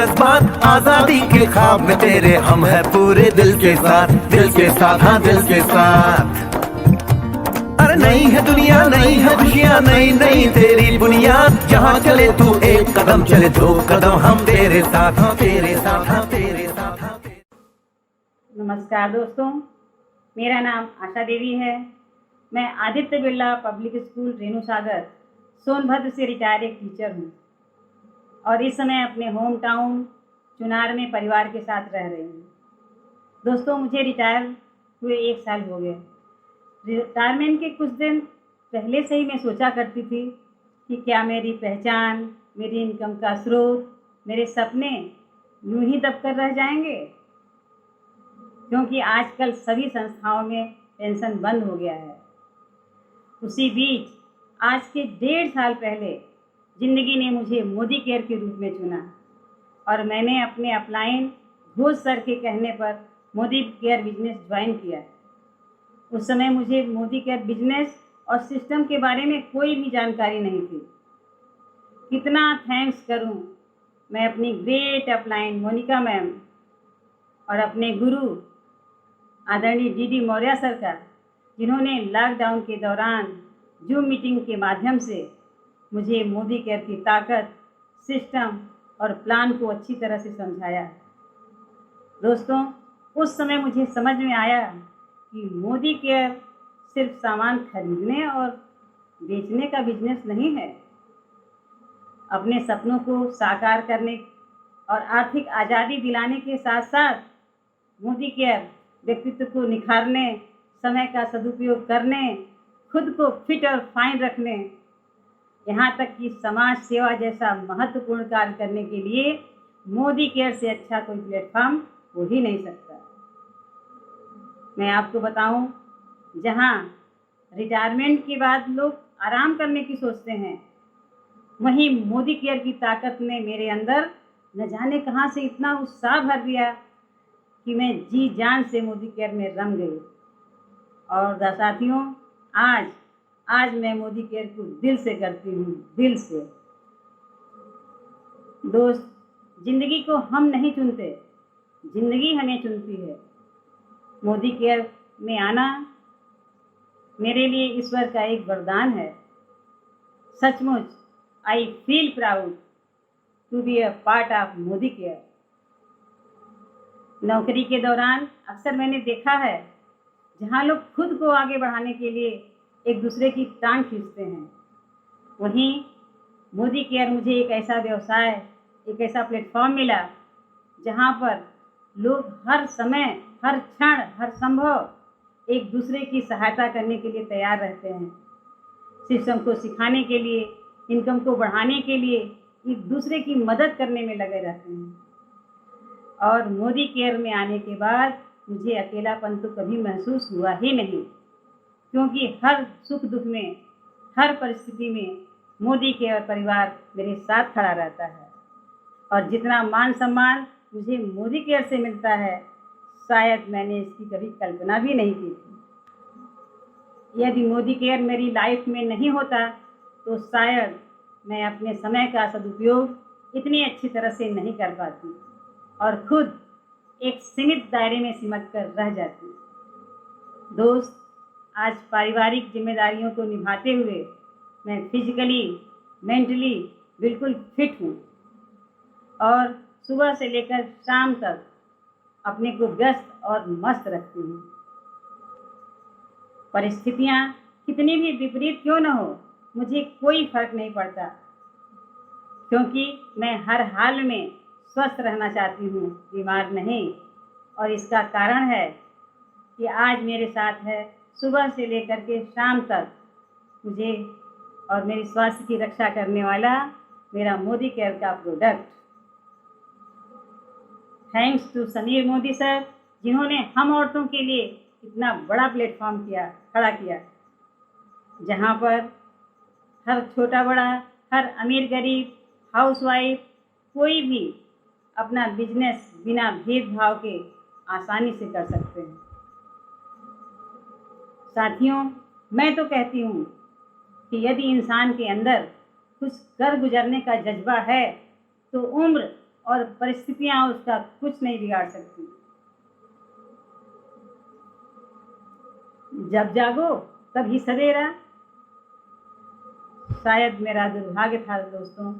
जज्बात, आजादी के ख्वाब में तेरे हम है पूरे दिल के साथ, दिल के साथ, हाँ दिल के साथ। अरे नहीं है दुनिया, नहीं है खुशियाँ, नहीं नहीं तेरी बुनियाद, जहाँ चले तू एक कदम चले दो कदम हम तेरे साथ, हाँ तेरे साथ, हाँ तेरे साथ, हाँ तेरे। नमस्कार दोस्तों, मेरा नाम आशा देवी है। मैं आदित्य बिरला पब्लिक स्कूल रेणु सागर सोनभद्र से रिटायर एक टीचर हूँ और इस समय अपने होम टाउन चुनार में परिवार के साथ रह रही हूँ। दोस्तों, मुझे रिटायर हुए 1 साल हो गए। रिटायरमेंट के कुछ दिन पहले से ही मैं सोचा करती थी कि क्या मेरी पहचान, मेरी इनकम का स्रोत, मेरे सपने यूं ही दबकर रह जाएंगे, क्योंकि आजकल सभी संस्थाओं में पेंशन बंद हो गया है। उसी बीच आज के 1.5 साल पहले ज़िंदगी ने मुझे मोदी केयर के रूप में चुना और मैंने अपने अपलाइन घोष सर के कहने पर मोदी केयर बिजनेस ज्वाइन किया। उस समय मुझे मोदी केयर बिजनेस और सिस्टम के बारे में कोई भी जानकारी नहीं थी। कितना थैंक्स करूं मैं अपनी ग्रेट अपलाइन मोनिका मैम और अपने गुरु आदरणीय डीडी मौर्य सर का, जिन्होंने लॉकडाउन के दौरान जूम मीटिंग के माध्यम से मुझे मोदी केयर की ताकत, सिस्टम और प्लान को अच्छी तरह से समझाया। दोस्तों, उस समय मुझे समझ में आया कि मोदी केयर सिर्फ सामान खरीदने और बेचने का बिजनेस नहीं है। अपने सपनों को साकार करने और आर्थिक आज़ादी दिलाने के साथ साथ मोदी केयर व्यक्तित्व को निखारने, समय का सदुपयोग करने, खुद को फिट और फाइन रखने, यहाँ तक कि समाज सेवा जैसा महत्वपूर्ण कार्य करने के लिए मोदी केयर से अच्छा कोई प्लेटफॉर्म हो ही नहीं सकता। मैं आपको बताऊं, जहाँ रिटायरमेंट के बाद लोग आराम करने की सोचते हैं, वहीं मोदी केयर की ताकत ने मेरे अंदर न जाने कहाँ से इतना उत्साह भर दिया कि मैं जी जान से मोदी केयर में रम गई। और साथियों, आज मैं मोदी केयर को दिल से करती हूँ, दिल से। दोस्त, जिंदगी को हम नहीं चुनते, जिंदगी हमें चुनती है। मोदी केयर में आना मेरे लिए ईश्वर का एक वरदान है। सचमुच I feel proud to be a part of Modi care. नौकरी के दौरान अक्सर मैंने देखा है जहाँ लोग खुद को आगे बढ़ाने के लिए एक दूसरे की टांग खींचते हैं, वहीं मोदी केयर मुझे एक ऐसा व्यवसाय, एक ऐसा प्लेटफॉर्म मिला जहाँ पर लोग हर समय, हर क्षण, हर संभव एक दूसरे की सहायता करने के लिए तैयार रहते हैं। सिस्टम को सिखाने के लिए, इनकम को बढ़ाने के लिए एक दूसरे की मदद करने में लगे रहते हैं। और मोदी केयर में आने के बाद मुझे अकेलापन तो कभी महसूस हुआ ही नहीं, क्योंकि हर सुख दुख में, हर परिस्थिति में मोदी केयर परिवार मेरे साथ खड़ा रहता है। और जितना मान सम्मान मुझे मोदी केयर से मिलता है, शायद मैंने इसकी कभी कल्पना भी नहीं की थी। यदि मोदी केयर मेरी लाइफ में नहीं होता तो शायद मैं अपने समय का सदुपयोग इतनी अच्छी तरह से नहीं कर पाती और खुद एक सीमित दायरे में सिमट कर रह जाती। दोस्त, आज पारिवारिक जिम्मेदारियों को निभाते हुए मैं फिजिकली, मेंटली बिल्कुल फिट हूँ और सुबह से लेकर शाम तक अपने को व्यस्त और मस्त रखती हूँ। परिस्थितियाँ कितनी भी विपरीत क्यों न हो, मुझे कोई फर्क नहीं पड़ता, क्योंकि मैं हर हाल में स्वस्थ रहना चाहती हूँ, बीमार नहीं। और इसका कारण है कि आज मेरे साथ है सुबह से लेकर के शाम तक मुझे और मेरी स्वास्थ्य की रक्षा करने वाला मेरा मोदी केयर का product. Thanks to Sameer Modi sir, जिन्होंने हम औरतों के लिए इतना बड़ा प्लेटफॉर्म खड़ा किया, जहाँ पर हर छोटा बड़ा, हर अमीर गरीब, हाउसवाइफ, कोई भी अपना बिजनेस बिना भेदभाव के आसानी से कर सकते हैं। साथियों, मैं तो कहती हूँ कि यदि इंसान के अंदर कुछ कर गुजरने का जज्बा है तो उम्र और परिस्थितियां उसका कुछ नहीं बिगाड़ सकती। जब जागो तभी सवेरा। शायद मेरा दुर्भाग्य था दोस्तों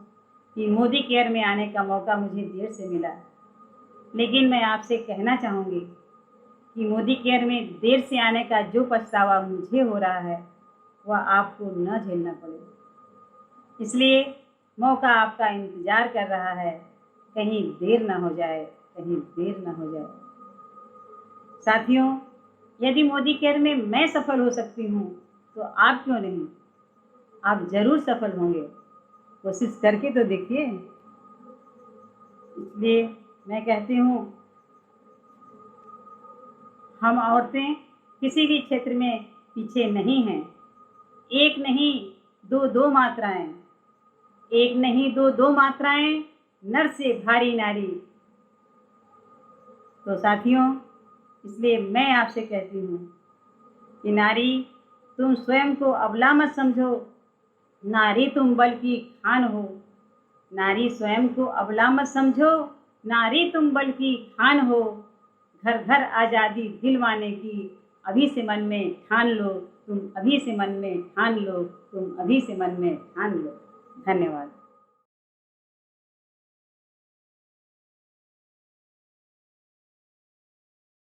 कि मोदी केयर में आने का मौका मुझे देर से मिला, लेकिन मैं आपसे कहना चाहूँगी कि मोदी केयर में देर से आने का जो पछतावा मुझे हो रहा है वह आपको न झेलना पड़े। इसलिए मौका आपका इंतज़ार कर रहा है, कहीं देर ना हो जाए, कहीं देर ना हो जाए। साथियों, यदि मोदी केयर में मैं सफल हो सकती हूँ तो आप क्यों नहीं? आप ज़रूर सफल होंगे, कोशिश करके तो देखिए। इसलिए मैं कहती हूँ, हम औरतें किसी भी क्षेत्र में पीछे नहीं हैं। एक नहीं दो मात्राएं, एक नहीं दो मात्राएं, नर से भारी नारी। तो साथियों, इसलिए मैं आपसे कहती हूँ कि नारी, तुम स्वयं को अबला मत समझो, नारी तुम बल की खान हो। नारी स्वयं को अबला मत समझो, नारी तुम बल की खान हो। घर घर आज़ादी दिलवाने की अभी से मन में ठान लो, तुम अभी से मन में ठान लो, तुम अभी से मन में ठान लो। धन्यवाद।